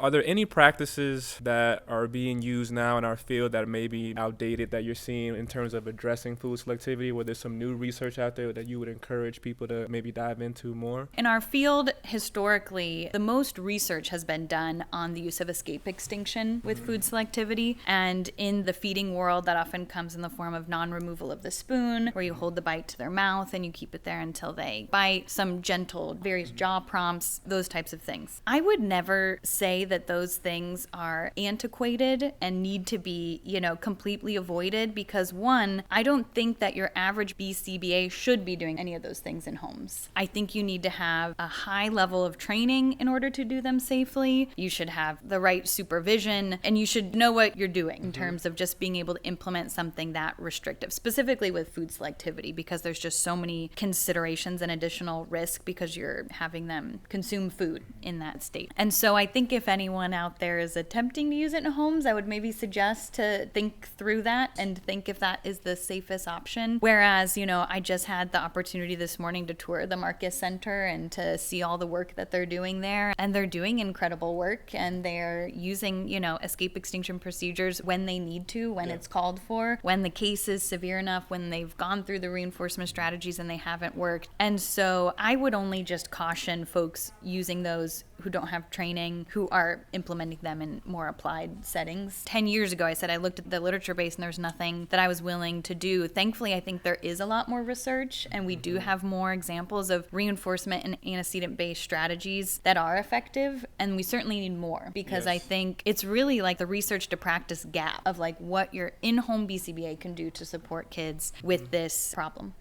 Are there any practices that are being used now in our field that may be outdated that you're seeing in terms of addressing food selectivity? Where there's some new research out there that you would encourage people to maybe dive into more? In our field, historically, the most research has been done on the use of escape extinction with food selectivity. And in the feeding world, that often comes in the form of non-removal of the spoon, where you hold the bite to their mouth and you keep it there until they bite, some gentle, various jaw prompts, those types of things. I would never say that those things are antiquated and need to be, completely avoided because, one, I don't think that your average BCBA should be doing any of those things in homes. I think you need to have a high level of training in order to do them safely. You should have the right supervision, and you should know what you're doing in terms of just being able to implement something that restrictive, specifically with food selectivity, because there's just so many considerations and additional risk because you're having them consume food in that state. And so I think if anyone out there is attempting to use it in homes, I would maybe suggest to think through that and think if that is the safest option. Whereas, I just had the opportunity this morning to tour the Marcus Center and to see all the work that they're doing there. And they're doing incredible work, and they're using, escape extinction procedures when they need to, when it's called for, when the case is severe enough, when they've gone through the reinforcement strategies and they haven't worked. And so I would only just caution folks using those who don't have training, who are implementing them in more applied settings. 10 years ago, I said I looked at the literature base and there's nothing that I was willing to do. Thankfully, I think there is a lot more research, and we do have more examples of reinforcement and antecedent-based strategies that are effective, and we certainly need more because I think it's really like the research to practice gap of like what your in-home BCBA can do to support kids with this problem.